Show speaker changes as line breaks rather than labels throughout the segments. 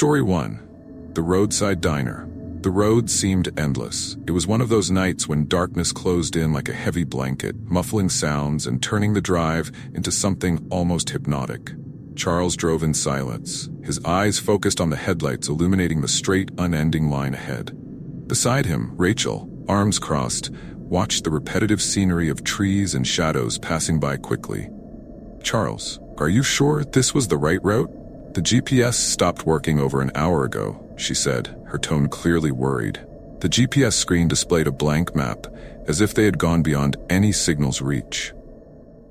Story 1. The Roadside Diner. The road seemed endless. It was one of those nights when darkness closed in like a heavy blanket, muffling sounds and turning the drive into something almost hypnotic. Charles drove in silence, his eyes focused on the headlights illuminating the straight, unending line ahead. Beside him, Rachel, arms crossed, watched the repetitive scenery of trees and shadows passing by quickly. "Charles, are you sure this was the right route?" "The GPS stopped working over an hour ago," she said, her tone clearly worried. The GPS screen displayed a blank map, as if they had gone beyond any signal's reach.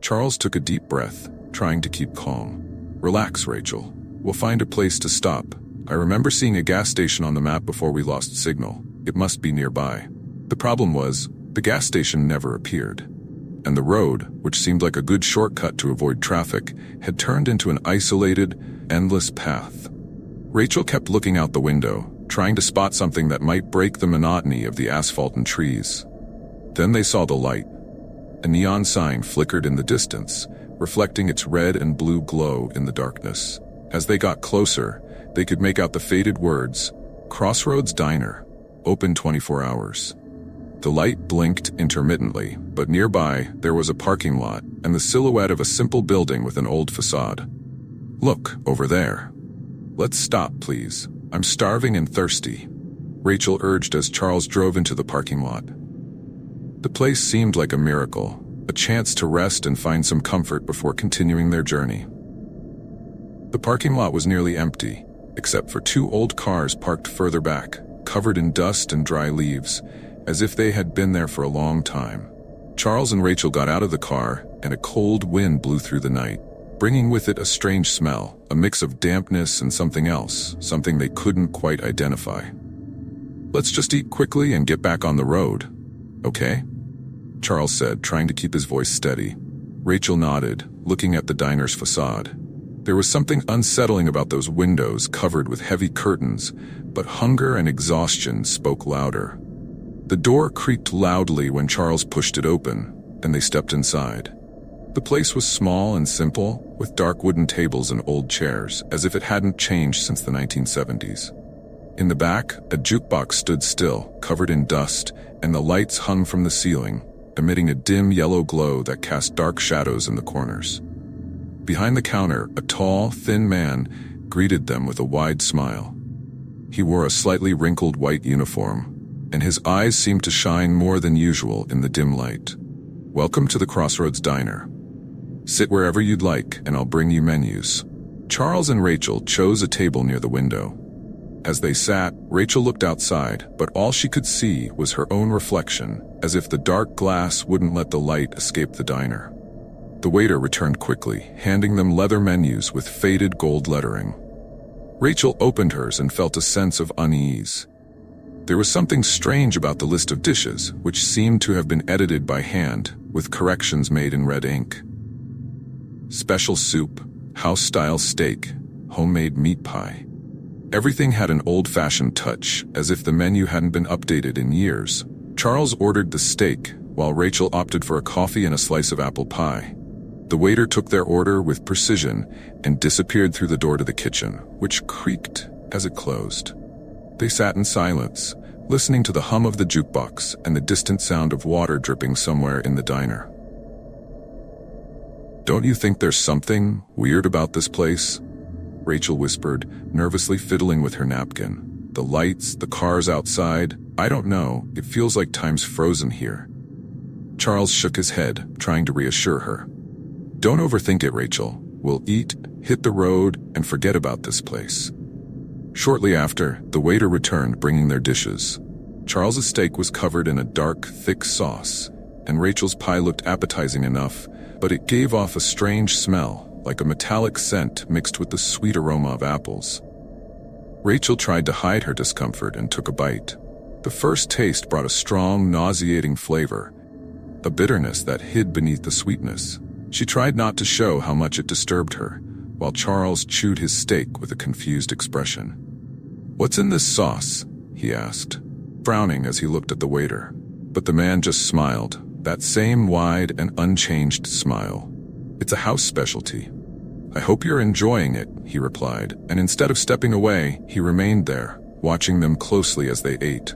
Charles took a deep breath, trying to keep calm. "Relax, Rachel. We'll find a place to stop. I remember seeing a gas station on the map before we lost signal. It must be nearby." The problem was, the gas station never appeared. And the road, which seemed like a good shortcut to avoid traffic, had turned into an isolated, endless path. Rachel kept looking out the window, trying to spot something that might break the monotony of the asphalt and trees. Then they saw the light. A neon sign flickered in the distance, reflecting its red and blue glow in the darkness. As they got closer, they could make out the faded words, "Crossroads Diner, open 24 hours." The light blinked intermittently, but nearby there was a parking lot and the silhouette of a simple building with an old facade. "Look, over there." "Let's stop, please. I'm starving and thirsty," Rachel urged as Charles drove into the parking lot. The place seemed like a miracle, a chance to rest and find some comfort before continuing their journey. The parking lot was nearly empty, except for two old cars parked further back, covered in dust and dry leaves, as if they had been there for a long time. Charles and Rachel got out of the car, and a cold wind blew through the night, bringing with it a strange smell, a mix of dampness and something else, something they couldn't quite identify. "Let's just eat quickly and get back on the road, okay?" Charles said, trying to keep his voice steady. Rachel nodded, looking at the diner's facade. There was something unsettling about those windows covered with heavy curtains, but hunger and exhaustion spoke louder. The door creaked loudly when Charles pushed it open, and they stepped inside. The place was small and simple, with dark wooden tables and old chairs, as if it hadn't changed since the 1970s. In the back, a jukebox stood still, covered in dust, and the lights hung from the ceiling, emitting a dim yellow glow that cast dark shadows in the corners. Behind the counter, a tall, thin man greeted them with a wide smile. He wore a slightly wrinkled white uniform, and his eyes seemed to shine more than usual in the dim light. "Welcome to the Crossroads Diner. Sit wherever you'd like, and I'll bring you menus." Charles and Rachel chose a table near the window. As they sat, Rachel looked outside, but all she could see was her own reflection, as if the dark glass wouldn't let the light escape the diner. The waiter returned quickly, handing them leather menus with faded gold lettering. Rachel opened hers and felt a sense of unease. There was something strange about the list of dishes, which seemed to have been edited by hand, with corrections made in red ink. Special soup, house-style steak, homemade meat pie. Everything had an old-fashioned touch, as if the menu hadn't been updated in years. Charles ordered the steak, while Rachel opted for a coffee and a slice of apple pie. The waiter took their order with precision and disappeared through the door to the kitchen, which creaked as it closed. They sat in silence, listening to the hum of the jukebox and the distant sound of water dripping somewhere in the diner. "Don't you think there's something weird about this place?" Rachel whispered, nervously fiddling with her napkin. "The lights, the cars outside, I don't know, it feels like time's frozen here." Charles shook his head, trying to reassure her. "Don't overthink it, Rachel. We'll eat, hit the road, and forget about this place." Shortly after, the waiter returned bringing their dishes. Charles's steak was covered in a dark, thick sauce, and Rachel's pie looked appetizing enough, but it gave off a strange smell, like a metallic scent mixed with the sweet aroma of apples. Rachel tried to hide her discomfort and took a bite. The first taste brought a strong, nauseating flavor, a bitterness that hid beneath the sweetness. She tried not to show how much it disturbed her, while Charles chewed his steak with a confused expression. "What's in this sauce?" he asked, frowning as he looked at the waiter. But the man just smiled, that same wide and unchanged smile. "It's a house specialty." "I hope you're enjoying it," he replied, and instead of stepping away, he remained there, watching them closely as they ate.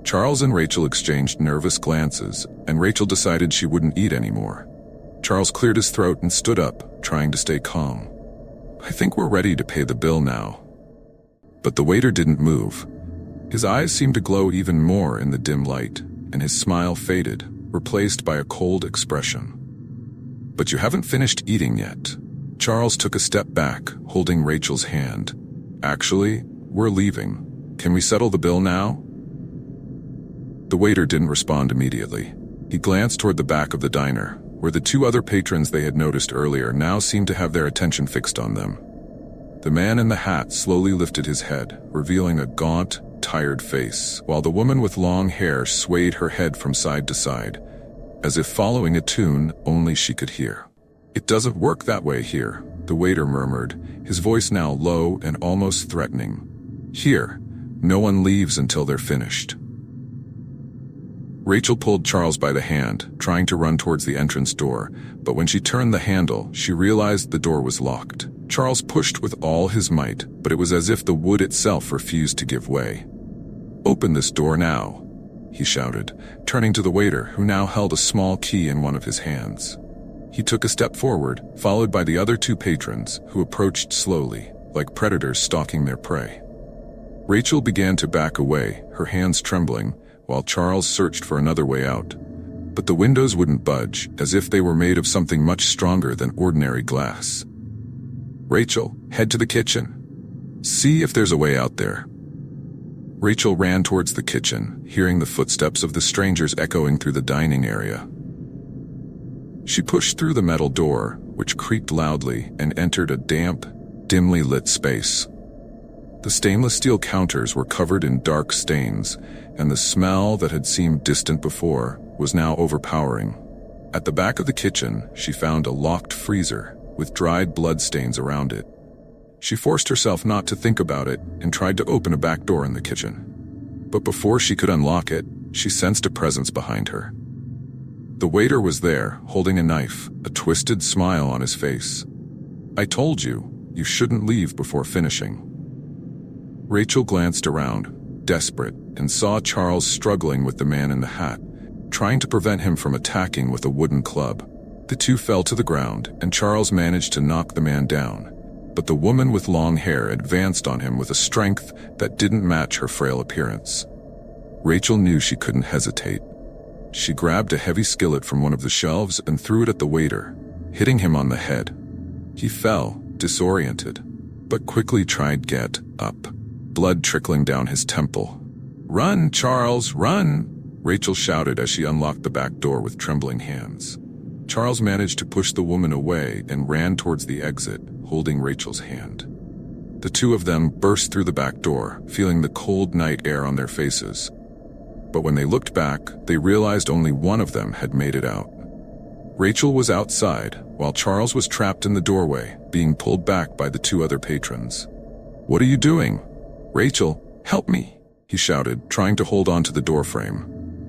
Charles and Rachel exchanged nervous glances, and Rachel decided she wouldn't eat anymore. Charles cleared his throat and stood up, trying to stay calm. "I think we're ready to pay the bill now." But the waiter didn't move. His eyes seemed to glow even more in the dim light, and his smile faded, replaced by a cold expression. "But you haven't finished eating yet." Charles took a step back, holding Rachel's hand. "Actually, we're leaving. Can we settle the bill now?" The waiter didn't respond immediately. He glanced toward the back of the diner, where the two other patrons they had noticed earlier now seemed to have their attention fixed on them. The man in the hat slowly lifted his head, revealing a gaunt, tired face, while the woman with long hair swayed her head from side to side, as if following a tune only she could hear. "It doesn't work that way here," the waiter murmured, his voice now low and almost threatening. "Here, no one leaves until they're finished." Rachel pulled Charles by the hand, trying to run towards the entrance door, but when she turned the handle, she realized the door was locked. Charles pushed with all his might, but it was as if the wood itself refused to give way. "Open this door now," he shouted, turning to the waiter, who now held a small key in one of his hands. He took a step forward, followed by the other two patrons, who approached slowly, like predators stalking their prey. Rachel began to back away, her hands trembling, while Charles searched for another way out. But the windows wouldn't budge, as if they were made of something much stronger than ordinary glass. "Rachel, head to the kitchen. See if there's a way out there." Rachel ran towards the kitchen, hearing the footsteps of the strangers echoing through the dining area. She pushed through the metal door, which creaked loudly, and entered a damp, dimly lit space. The stainless steel counters were covered in dark stains, and the smell that had seemed distant before was now overpowering. At the back of the kitchen, she found a locked freezer with dried blood stains around it. She forced herself not to think about it and tried to open a back door in the kitchen. But before she could unlock it, she sensed a presence behind her. The waiter was there, holding a knife, a twisted smile on his face. "I told you, you shouldn't leave before finishing." Rachel glanced around, desperate, and saw Charles struggling with the man in the hat, trying to prevent him from attacking with a wooden club. The two fell to the ground, and Charles managed to knock the man down. But the woman with long hair advanced on him with a strength that didn't match her frail appearance. Rachel knew she couldn't hesitate. She grabbed a heavy skillet from one of the shelves and threw it at the waiter, hitting him on the head. He fell, disoriented, but quickly tried to get up, blood trickling down his temple. "Run, Charles, run!" Rachel shouted as she unlocked the back door with trembling hands. Charles managed to push the woman away and ran towards the exit, holding Rachel's hand. The two of them burst through the back door, feeling the cold night air on their faces. But when they looked back, they realized only one of them had made it out. Rachel was outside, while Charles was trapped in the doorway, being pulled back by the two other patrons. "What are you doing?" "Rachel, help me," he shouted, trying to hold on to the doorframe.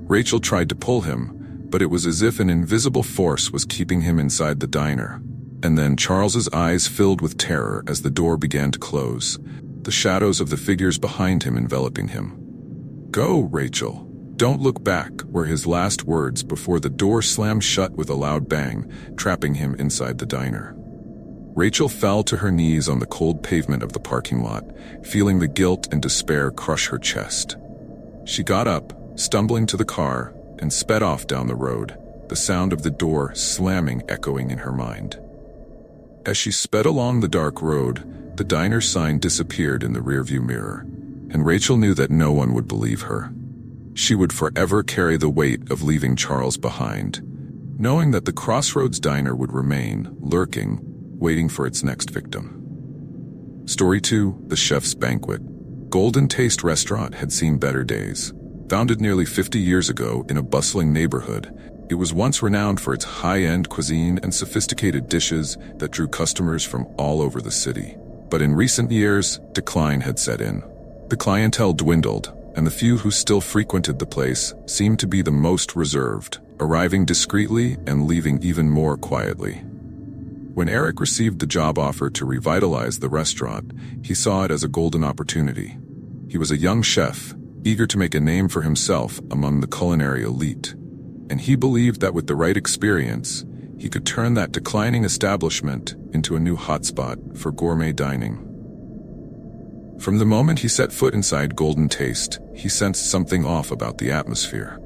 Rachel tried to pull him, but it was as if an invisible force was keeping him inside the diner. And then Charles's eyes filled with terror as the door began to close, the shadows of the figures behind him enveloping him. "Go, Rachel. Don't look back," were his last words before the door slammed shut with a loud bang, trapping him inside the diner. Rachel fell to her knees on the cold pavement of the parking lot, feeling the guilt and despair crush her chest. She got up, stumbling to the car, and sped off down the road, the sound of the door slamming echoing in her mind. As she sped along the dark road, the diner sign disappeared in the rearview mirror, and Rachel knew that no one would believe her. She would forever carry the weight of leaving Charles behind, knowing that the Crossroads Diner would remain, lurking, waiting for its next victim. Story 2, The Chef's Banquet. Golden Taste Restaurant had seen better days. Founded nearly 50 years ago in a bustling neighborhood, it was once renowned for its high-end cuisine and sophisticated dishes that drew customers from all over the city. But in recent years, decline had set in. The clientele dwindled, and the few who still frequented the place seemed to be the most reserved, arriving discreetly and leaving even more quietly. When Eric received the job offer to revitalize the restaurant, he saw it as a golden opportunity. He was a young chef, eager to make a name for himself among the culinary elite, and he believed that with the right experience, he could turn that declining establishment into a new hotspot for gourmet dining. From the moment he set foot inside Golden Taste, he sensed something off about the atmosphere.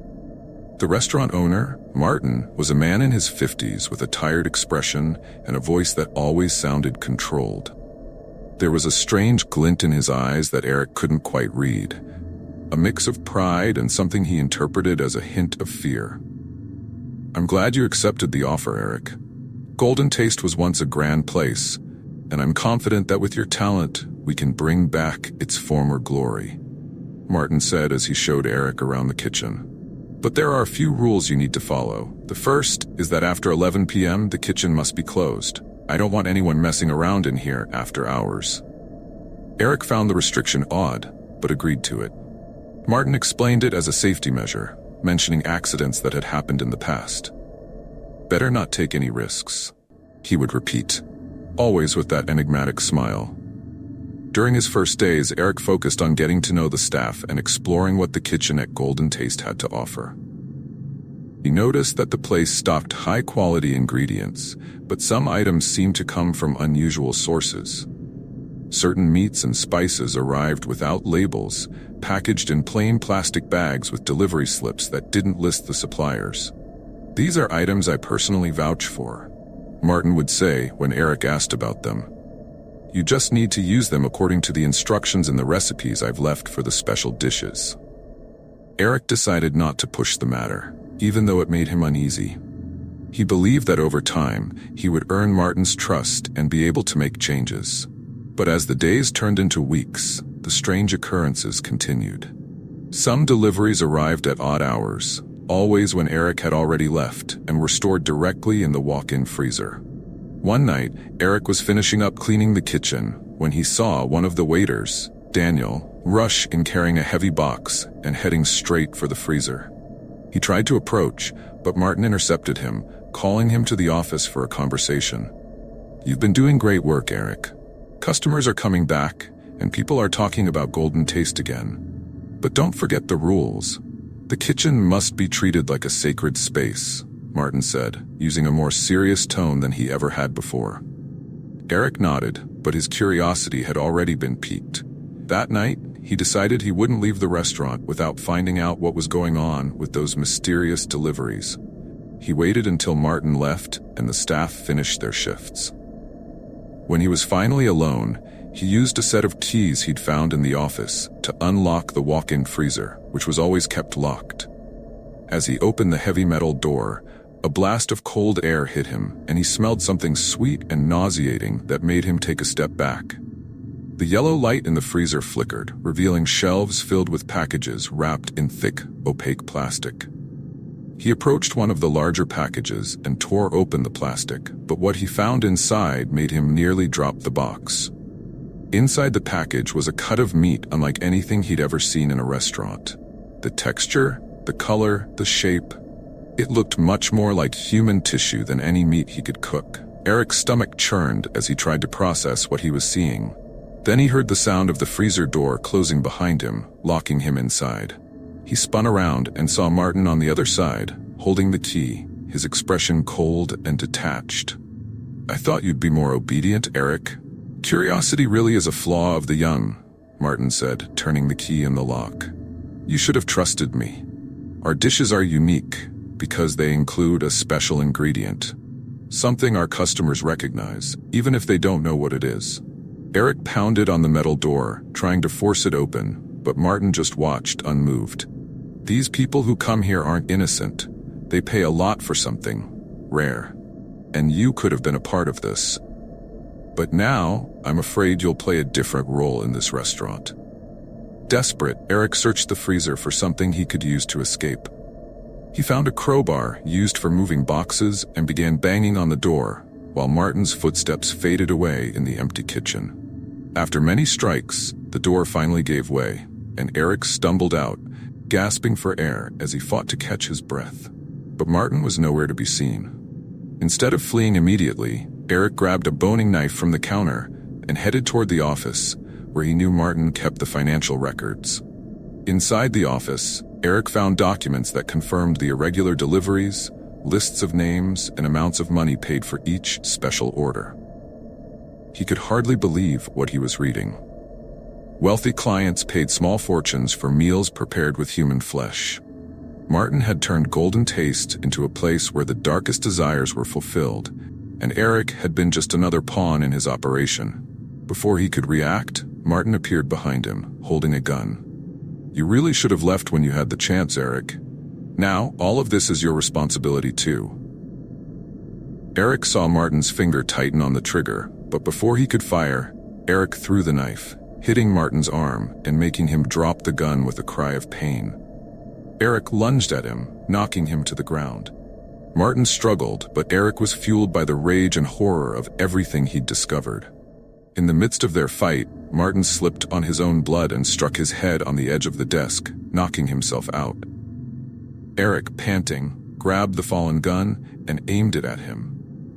The restaurant owner, Martin, was a man in his 50s with a tired expression and a voice that always sounded controlled. There was a strange glint in his eyes that Eric couldn't quite read, a mix of pride and something he interpreted as a hint of fear. "I'm glad you accepted the offer, Eric. Golden Taste was once a grand place, and I'm confident that with your talent, we can bring back its former glory," Martin said as he showed Eric around the kitchen. "But there are a few rules you need to follow. The first is that after 11 p.m., the kitchen must be closed. I don't want anyone messing around in here after hours." Eric found the restriction odd, but agreed to it. Martin explained it as a safety measure, mentioning accidents that had happened in the past. "Better not take any risks," he would repeat, always with that enigmatic smile. During his first days, Eric focused on getting to know the staff and exploring what the kitchen at Golden Taste had to offer. He noticed that the place stocked high-quality ingredients, but some items seemed to come from unusual sources. Certain meats and spices arrived without labels, packaged in plain plastic bags with delivery slips that didn't list the suppliers. "These are items I personally vouch for," Martin would say when Eric asked about them. "You just need to use them according to the instructions in the recipes I've left for the special dishes." Eric decided not to push the matter, even though it made him uneasy. He believed that over time, he would earn Martin's trust and be able to make changes. But as the days turned into weeks, the strange occurrences continued. Some deliveries arrived at odd hours, always when Eric had already left, and were stored directly in the walk-in freezer. One night, Eric was finishing up cleaning the kitchen when he saw one of the waiters, Daniel, rush in carrying a heavy box and heading straight for the freezer. He tried to approach, but Martin intercepted him, calling him to the office for a conversation. "You've been doing great work, Eric. Customers are coming back, and people are talking about Golden Taste again. But don't forget the rules. The kitchen must be treated like a sacred space," Martin said, using a more serious tone than he ever had before. Eric nodded, but his curiosity had already been piqued. That night, he decided he wouldn't leave the restaurant without finding out what was going on with those mysterious deliveries. He waited until Martin left and the staff finished their shifts. When he was finally alone, he used a set of keys he'd found in the office to unlock the walk-in freezer, which was always kept locked. As he opened the heavy metal door, a blast of cold air hit him, and he smelled something sweet and nauseating that made him take a step back. The yellow light in the freezer flickered, revealing shelves filled with packages wrapped in thick, opaque plastic. He approached one of the larger packages and tore open the plastic, but what he found inside made him nearly drop the box. Inside the package was a cut of meat unlike anything he'd ever seen in a restaurant. The texture, the color, the shape. It looked much more like human tissue than any meat he could cook. Eric's stomach churned as he tried to process what he was seeing. Then he heard the sound of the freezer door closing behind him, locking him inside. He spun around and saw Martin on the other side, holding the key, his expression cold and detached. "I thought you'd be more obedient, Eric." "Curiosity really is a flaw of the young," Martin said, turning the key in the lock. "You should have trusted me. Our dishes are unique because they include a special ingredient, something our customers recognize, even if they don't know what it is." Eric pounded on the metal door, trying to force it open, but Martin just watched, unmoved. "These people who come here aren't innocent. They pay a lot for something rare. And you could have been a part of this. But now, I'm afraid you'll play a different role in this restaurant." Desperate, Eric searched the freezer for something he could use to escape. He found a crowbar used for moving boxes and began banging on the door, while Martin's footsteps faded away in the empty kitchen. After many strikes, the door finally gave way, and Eric stumbled out, gasping for air as he fought to catch his breath. But Martin was nowhere to be seen. Instead of fleeing immediately, Eric grabbed a boning knife from the counter and headed toward the office, where he knew Martin kept the financial records. Inside the office, Eric found documents that confirmed the irregular deliveries, lists of names, and amounts of money paid for each special order. He could hardly believe what he was reading. Wealthy clients paid small fortunes for meals prepared with human flesh. Martin had turned Golden Taste into a place where the darkest desires were fulfilled, and Eric had been just another pawn in his operation. Before he could react, Martin appeared behind him, holding a gun. "You really should have left when you had the chance, Eric. Now, all of this is your responsibility too." Eric saw Martin's finger tighten on the trigger, but before he could fire, Eric threw the knife, hitting Martin's arm and making him drop the gun with a cry of pain. Eric lunged at him, knocking him to the ground. Martin struggled, but Eric was fueled by the rage and horror of everything he'd discovered. In the midst of their fight, Martin slipped on his own blood and struck his head on the edge of the desk, knocking himself out. Eric, panting, grabbed the fallen gun and aimed it at him.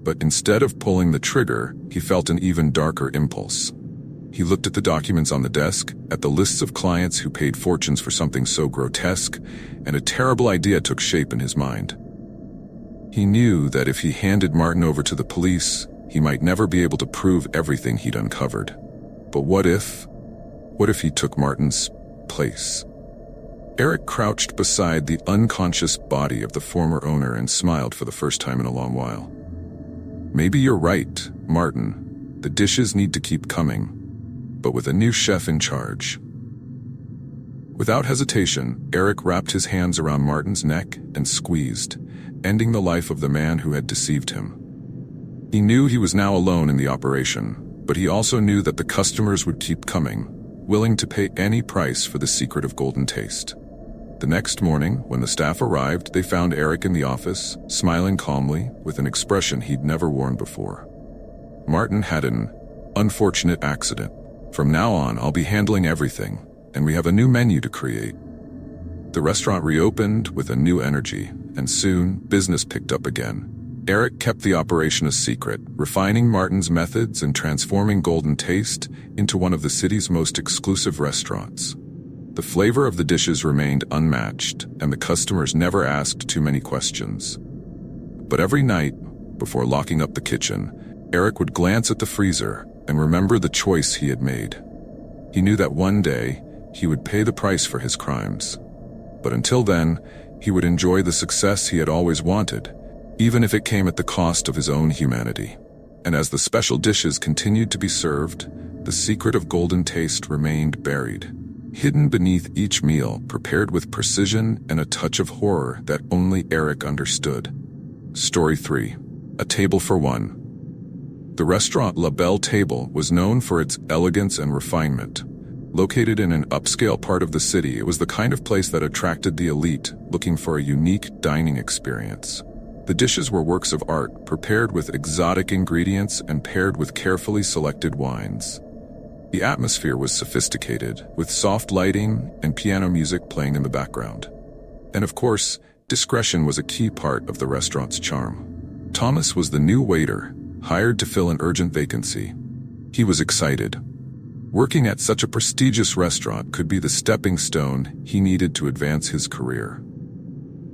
But instead of pulling the trigger, he felt an even darker impulse. He looked at the documents on the desk, at the lists of clients who paid fortunes for something so grotesque, and a terrible idea took shape in his mind. He knew that if he handed Martin over to the police, he might never be able to prove everything he'd uncovered. But what if he took Martin's place? Eric crouched beside the unconscious body of the former owner and smiled for the first time in a long while. "Maybe you're right, Martin. The dishes need to keep coming, but with a new chef in charge." Without hesitation, Eric wrapped his hands around Martin's neck and squeezed, ending the life of the man who had deceived him. He knew he was now alone in the operation, but he also knew that the customers would keep coming, willing to pay any price for the secret of Golden Taste. The next morning, when the staff arrived, they found Eric in the office, smiling calmly, with an expression he'd never worn before. "Martin had an unfortunate accident. From now on, I'll be handling everything, and we have a new menu to create." The restaurant reopened with a new energy, and soon, business picked up again. Eric kept the operation a secret, refining Martin's methods and transforming Golden Taste into one of the city's most exclusive restaurants. The flavor of the dishes remained unmatched, and the customers never asked too many questions. But every night, before locking up the kitchen, Eric would glance at the freezer and remember the choice he had made. He knew that one day, he would pay the price for his crimes. But until then, he would enjoy the success he had always wanted, even if it came at the cost of his own humanity. And as the special dishes continued to be served, the secret of Golden Taste remained buried, hidden beneath each meal, prepared with precision and a touch of horror that only Eric understood. Story 3. A Table for One. The restaurant La Belle Table was known for its elegance and refinement. Located in an upscale part of the city, it was the kind of place that attracted the elite, looking for a unique dining experience. The dishes were works of art, prepared with exotic ingredients and paired with carefully selected wines. The atmosphere was sophisticated, with soft lighting and piano music playing in the background. And of course, discretion was a key part of the restaurant's charm. Thomas was the new waiter, hired to fill an urgent vacancy. He was excited. Working at such a prestigious restaurant could be the stepping stone he needed to advance his career.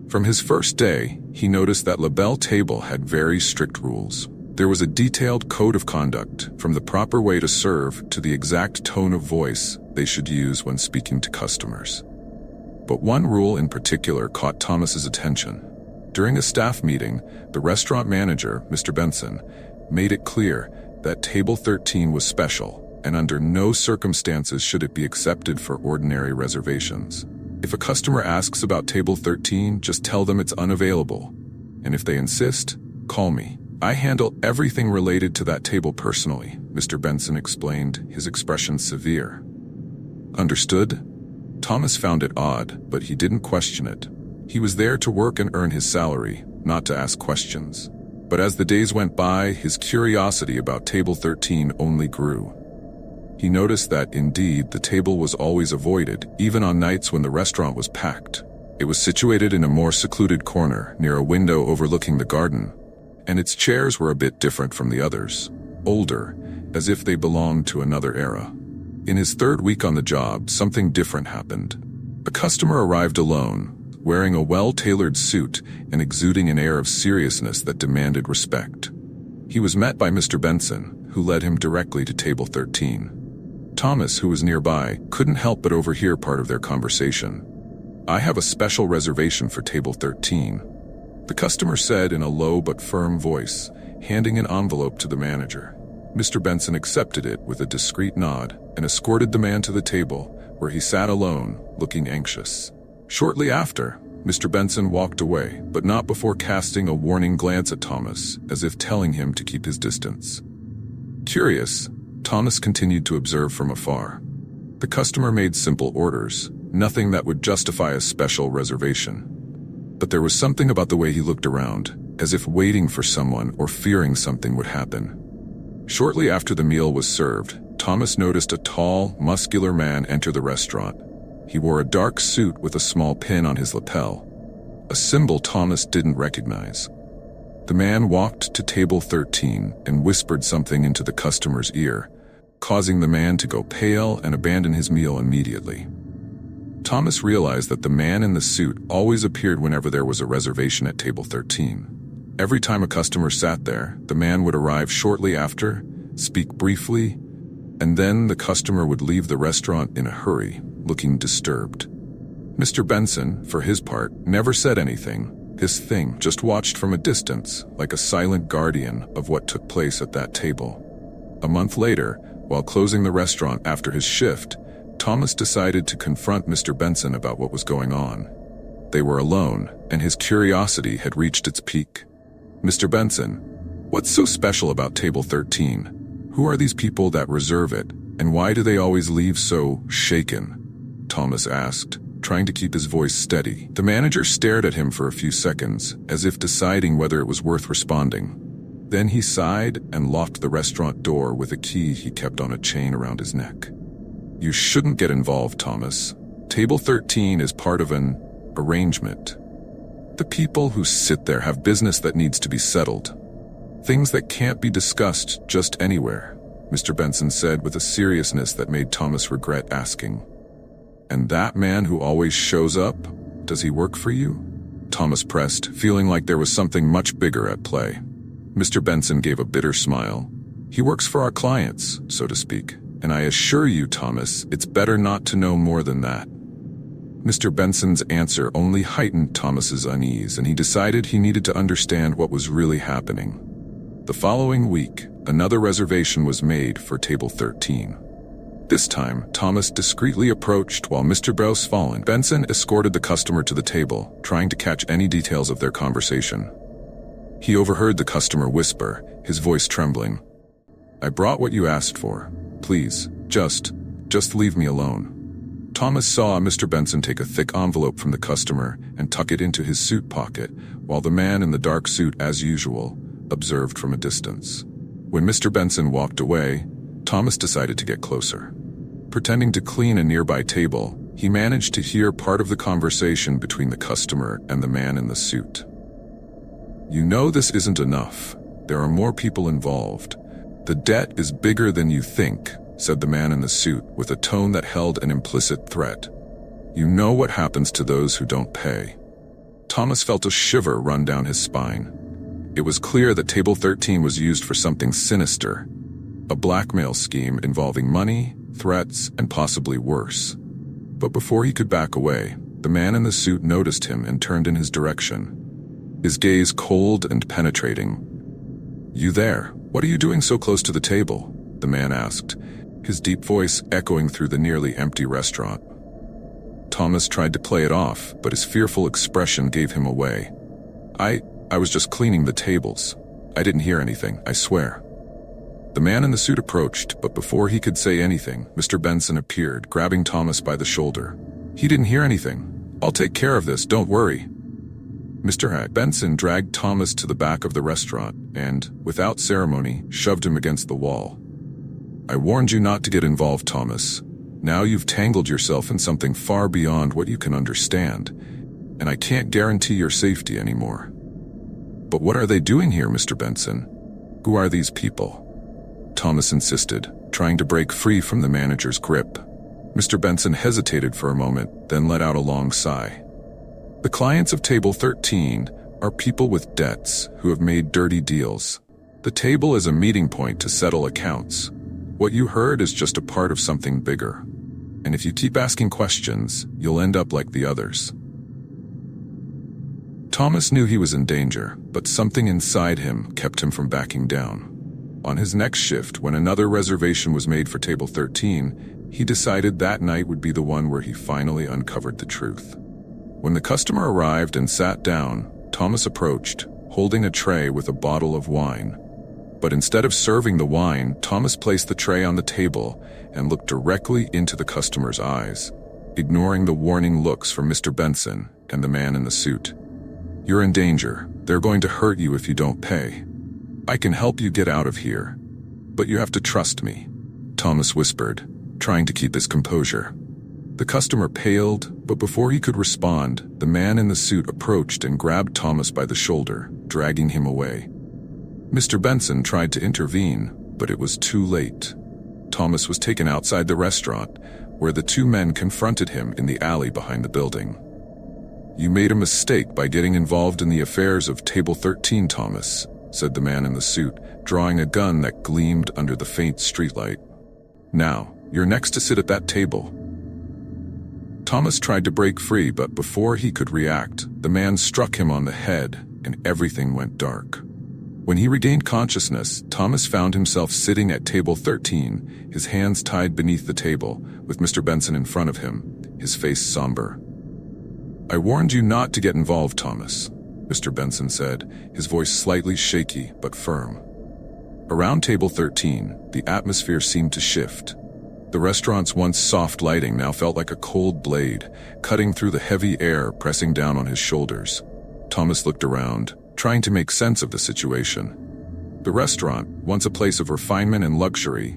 From his first day, he noticed that La Belle Table had very strict rules. There was a detailed code of conduct, from the proper way to serve to the exact tone of voice they should use when speaking to customers. But one rule in particular caught Thomas's attention. During a staff meeting, the restaurant manager, Mr. Benson, made it clear that Table 13 was special, and under no circumstances should it be accepted for ordinary reservations. If a customer asks about Table 13, just tell them it's unavailable. And if they insist, call me. I handle everything related to that table personally, Mr. Benson explained, his expression severe. Understood? Thomas found it odd, but he didn't question it. He was there to work and earn his salary, not to ask questions. But as the days went by, his curiosity about Table 13 only grew. He noticed that, indeed, the table was always avoided, even on nights when the restaurant was packed. It was situated in a more secluded corner, near a window overlooking the garden, and its chairs were a bit different from the others, older, as if they belonged to another era. In his third week on the job, something different happened. A customer arrived alone, wearing a well-tailored suit and exuding an air of seriousness that demanded respect. He was met by Mr. Benson, who led him directly to table 13. Thomas, who was nearby, couldn't help but overhear part of their conversation. "I have a special reservation for table 13. The customer said in a low but firm voice, handing an envelope to the manager. Mr. Benson accepted it with a discreet nod and escorted the man to the table, where he sat alone, looking anxious. Shortly after, Mr. Benson walked away, but not before casting a warning glance at Thomas, as if telling him to keep his distance. Curious, Thomas continued to observe from afar. The customer made simple orders, nothing that would justify a special reservation. But there was something about the way he looked around, as if waiting for someone or fearing something would happen. Shortly after the meal was served, Thomas noticed a tall, muscular man enter the restaurant. He wore a dark suit with a small pin on his lapel, a symbol Thomas didn't recognize. The man walked to table 13 and whispered something into the customer's ear, causing the man to go pale and abandon his meal immediately. Thomas realized that the man in the suit always appeared whenever there was a reservation at table 13. Every time a customer sat there, the man would arrive shortly after, speak briefly, and then the customer would leave the restaurant in a hurry, looking disturbed. Mr. Benson, for his part, never said anything. His thing just watched from a distance, like a silent guardian of what took place at that table. A month later, while closing the restaurant after his shift, Thomas decided to confront Mr. Benson about what was going on. They were alone, and his curiosity had reached its peak. "Mr. Benson, what's so special about table 13? Who are these people that reserve it, and why do they always leave so shaken?" Thomas asked, trying to keep his voice steady. The manager stared at him for a few seconds, as if deciding whether it was worth responding. Then he sighed and locked the restaurant door with a key he kept on a chain around his neck. "You shouldn't get involved, Thomas. Table 13 is part of an arrangement. The people who sit there have business that needs to be settled. Things that can't be discussed just anywhere," Mr. Benson said with a seriousness that made Thomas regret asking. "And that man who always shows up, does he work for you?" Thomas pressed, feeling like there was something much bigger at play. Mr. Benson gave a bitter smile. "He works for our clients, so to speak. And I assure you, Thomas, it's better not to know more than that." Mr. Benson's answer only heightened Thomas's unease, and he decided he needed to understand what was really happening. The following week, another reservation was made for table 13. This time, Thomas discreetly approached while Mr. Benson escorted the customer to the table, trying to catch any details of their conversation. He overheard the customer whisper, his voice trembling, "I brought what you asked for. Please, just leave me alone." Thomas saw Mr. Benson take a thick envelope from the customer and tuck it into his suit pocket, while the man in the dark suit, as usual, observed from a distance. When Mr. Benson walked away, Thomas decided to get closer. Pretending to clean a nearby table, he managed to hear part of the conversation between the customer and the man in the suit. "You know this isn't enough. There are more people involved. The debt is bigger than you think," said the man in the suit with a tone that held an implicit threat. "You know what happens to those who don't pay." Thomas felt a shiver run down his spine. It was clear that table 13 was used for something sinister, a blackmail scheme involving money, threats, and possibly worse. But before he could back away, the man in the suit noticed him and turned in his direction, his gaze cold and penetrating. "You there? What are you doing so close to the table?" the man asked, his deep voice echoing through the nearly empty restaurant. Thomas tried to play it off, but his fearful expression gave him away. I was just cleaning the tables. I didn't hear anything, I swear." The man in the suit approached, but before he could say anything, Mr. Benson appeared, grabbing Thomas by the shoulder. "He didn't hear anything. I'll take care of this, don't worry." Mr. Benson dragged Thomas to the back of the restaurant and, without ceremony, shoved him against the wall. "I warned you not to get involved, Thomas. Now you've tangled yourself in something far beyond what you can understand, and I can't guarantee your safety anymore." "But what are they doing here, Mr. Benson? Who are these people?" Thomas insisted, trying to break free from the manager's grip. Mr. Benson hesitated for a moment, then let out a long sigh. "The clients of Table 13 are people with debts who have made dirty deals. The table is a meeting point to settle accounts. What you heard is just a part of something bigger. And if you keep asking questions, you'll end up like the others." Thomas knew he was in danger, but something inside him kept him from backing down. On his next shift, when another reservation was made for Table 13, he decided that night would be the one where he finally uncovered the truth. When the customer arrived and sat down, Thomas approached, holding a tray with a bottle of wine. But instead of serving the wine, Thomas placed the tray on the table and looked directly into the customer's eyes, ignoring the warning looks from Mr. Benson and the man in the suit. "You're in danger. They're going to hurt you if you don't pay. I can help you get out of here, but you have to trust me," Thomas whispered, trying to keep his composure. The customer paled, but before he could respond, the man in the suit approached and grabbed Thomas by the shoulder, dragging him away. Mr. Benson tried to intervene, but it was too late. Thomas was taken outside the restaurant, where the two men confronted him in the alley behind the building. "You made a mistake by getting involved in the affairs of Table 13, Thomas," said the man in the suit, drawing a gun that gleamed under the faint streetlight. "Now, you're next to sit at that table." Thomas tried to break free, but before he could react, the man struck him on the head, and everything went dark. When he regained consciousness, Thomas found himself sitting at Table 13, his hands tied beneath the table, with Mr. Benson in front of him, his face somber. "I warned you not to get involved, Thomas," Mr. Benson said, his voice slightly shaky but firm. Around Table 13, the atmosphere seemed to shift. The restaurant's once soft lighting now felt like a cold blade, cutting through the heavy air pressing down on his shoulders. Thomas looked around, trying to make sense of the situation. The restaurant, once a place of refinement and luxury,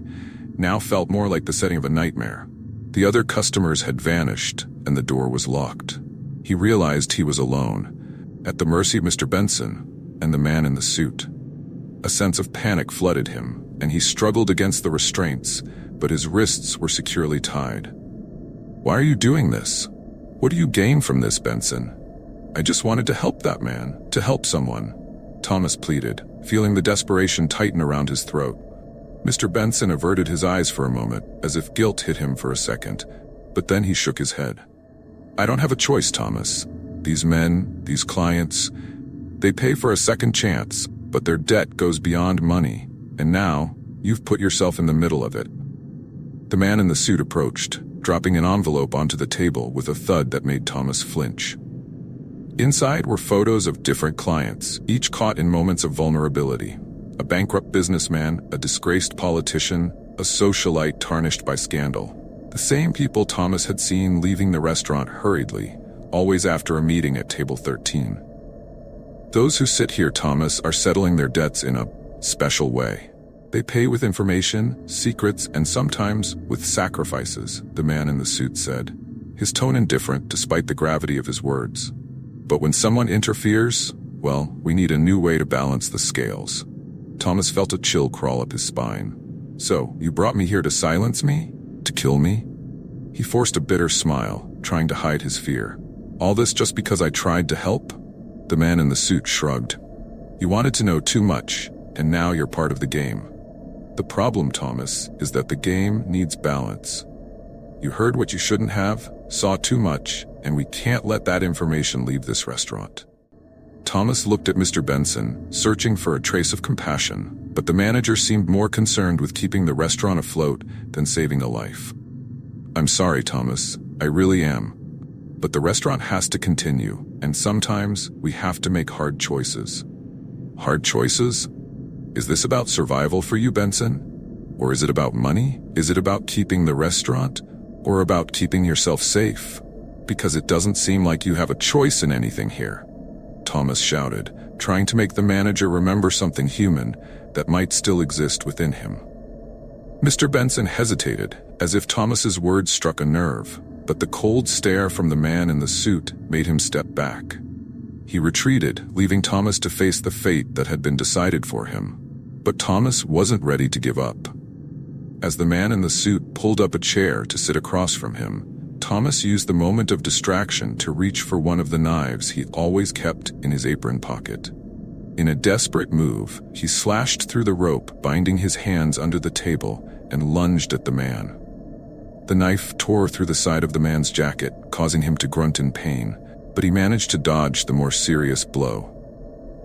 now felt more like the setting of a nightmare. The other customers had vanished, and the door was locked. He realized he was alone, at the mercy of Mr. Benson and the man in the suit. A sense of panic flooded him, and he struggled against the restraints, but his wrists were securely tied. "Why are you doing this? What do you gain from this, Benson?" "I just wanted to help that man, to help someone," Thomas pleaded, feeling the desperation tighten around his throat. Mr. Benson averted his eyes for a moment, as if guilt hit him for a second, but then he shook his head. "I don't have a choice, Thomas. These men, these clients, they pay for a second chance, but their debt goes beyond money, and now, you've put yourself in the middle of it." The man in the suit approached, dropping an envelope onto the table with a thud that made Thomas flinch. Inside were photos of different clients, each caught in moments of vulnerability. A bankrupt businessman, a disgraced politician, a socialite tarnished by scandal. The same people Thomas had seen leaving the restaurant hurriedly, always after a meeting at Table 13. "Those who sit here, Thomas, are settling their debts in a special way. They pay with information, secrets, and sometimes with sacrifices," the man in the suit said, his tone indifferent despite the gravity of his words. "But when someone interferes, well, we need a new way to balance the scales." Thomas felt a chill crawl up his spine. "So, you brought me here to silence me? To kill me?" He forced a bitter smile, trying to hide his fear. "All this just because I tried to help?" The man in the suit shrugged. "You wanted to know too much, and now you're part of the game. The problem, Thomas, is that the game needs balance. You heard what you shouldn't have, saw too much, and we can't let that information leave this restaurant." Thomas looked at Mr. Benson, searching for a trace of compassion, but the manager seemed more concerned with keeping the restaurant afloat than saving a life. "I'm sorry, Thomas, I really am. But the restaurant has to continue, and sometimes we have to make hard choices." "Hard choices? Is this about survival for you, Benson? Or is it about money? Is it about keeping the restaurant? Or about keeping yourself safe? Because it doesn't seem like you have a choice in anything here," Thomas shouted, trying to make the manager remember something human that might still exist within him. Mr. Benson hesitated, as if Thomas's words struck a nerve, but the cold stare from the man in the suit made him step back. He retreated, leaving Thomas to face the fate that had been decided for him. But Thomas wasn't ready to give up. As the man in the suit pulled up a chair to sit across from him, Thomas used the moment of distraction to reach for one of the knives he always kept in his apron pocket. In a desperate move, he slashed through the rope, binding his hands under the table, and lunged at the man. The knife tore through the side of the man's jacket, causing him to grunt in pain, but he managed to dodge the more serious blow.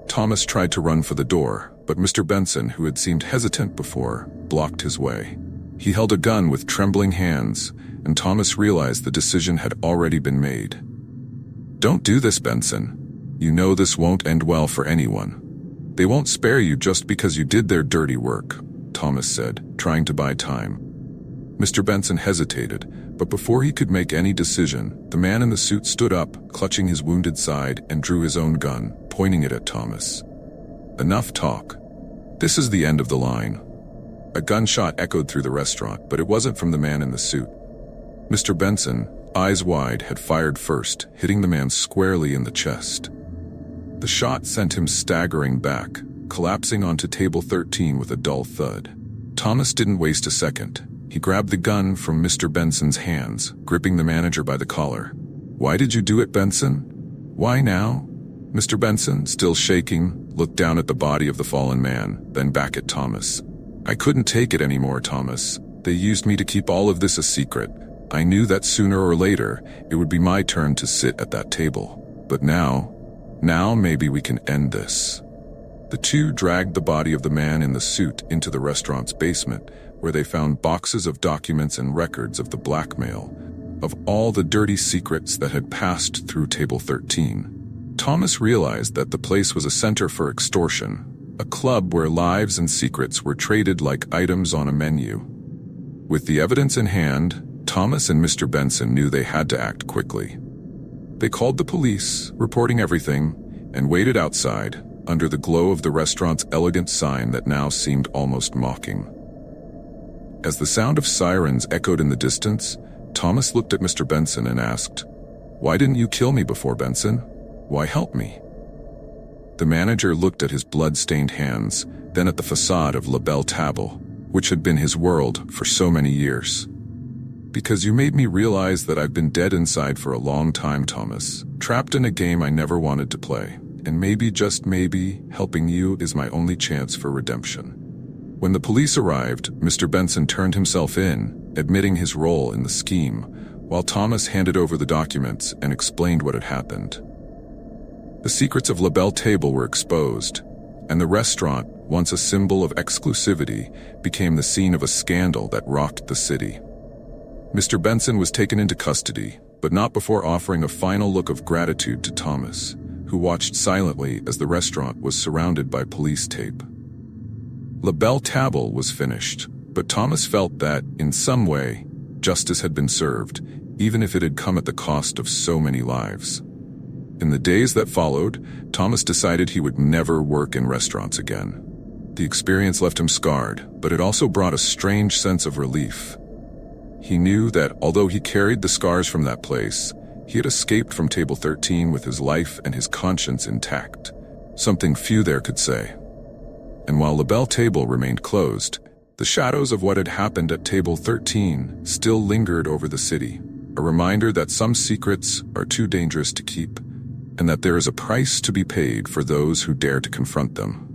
Thomas tried to run for the door, but Mr. Benson, who had seemed hesitant before, blocked his way. He held a gun with trembling hands, and Thomas realized the decision had already been made. "Don't do this, Benson. You know this won't end well for anyone. They won't spare you just because you did their dirty work," Thomas said, trying to buy time. Mr. Benson hesitated, but before he could make any decision, the man in the suit stood up, clutching his wounded side, and drew his own gun, pointing it at Thomas. "Enough talk. This is the end of the line." A gunshot echoed through the restaurant, but it wasn't from the man in the suit. Mr. Benson, eyes wide, had fired first, hitting the man squarely in the chest. The shot sent him staggering back, collapsing onto table 13 with a dull thud. Thomas didn't waste a second. He grabbed the gun from Mr. Benson's hands, gripping the manager by the collar. "Why did you do it, Benson? Why now?" Mr. Benson, still shaking, looked down at the body of the fallen man, then back at Thomas. "I couldn't take it anymore, Thomas. They used me to keep all of this a secret. I knew that sooner or later, it would be my turn to sit at that table. But now maybe we can end this." The two dragged the body of the man in the suit into the restaurant's basement, where they found boxes of documents and records of the blackmail, of all the dirty secrets that had passed through table 13. Thomas realized that the place was a center for extortion, a club where lives and secrets were traded like items on a menu. With the evidence in hand, Thomas and Mr. Benson knew they had to act quickly. They called the police, reporting everything, and waited outside, under the glow of the restaurant's elegant sign that now seemed almost mocking. As the sound of sirens echoed in the distance, Thomas looked at Mr. Benson and asked, "Why didn't you kill me before, Benson? Why help me?" The manager looked at his blood-stained hands, then at the facade of La Belle Table, which had been his world for so many years. "Because you made me realize that I've been dead inside for a long time, Thomas, trapped in a game I never wanted to play, and maybe, just maybe, helping you is my only chance for redemption." When the police arrived, Mr. Benson turned himself in, admitting his role in the scheme, while Thomas handed over the documents and explained what had happened. The secrets of La Belle Table were exposed, and the restaurant, once a symbol of exclusivity, became the scene of a scandal that rocked the city. Mr. Benson was taken into custody, but not before offering a final look of gratitude to Thomas, who watched silently as the restaurant was surrounded by police tape. La Belle Table was finished, but Thomas felt that, in some way, justice had been served, even if it had come at the cost of so many lives. In the days that followed, Thomas decided he would never work in restaurants again. The experience left him scarred, but it also brought a strange sense of relief. He knew that, although he carried the scars from that place, he had escaped from Table 13 with his life and his conscience intact, something few there could say. And while La Belle Table remained closed, the shadows of what had happened at Table 13 still lingered over the city, a reminder that some secrets are too dangerous to keep, and that there is a price to be paid for those who dare to confront them.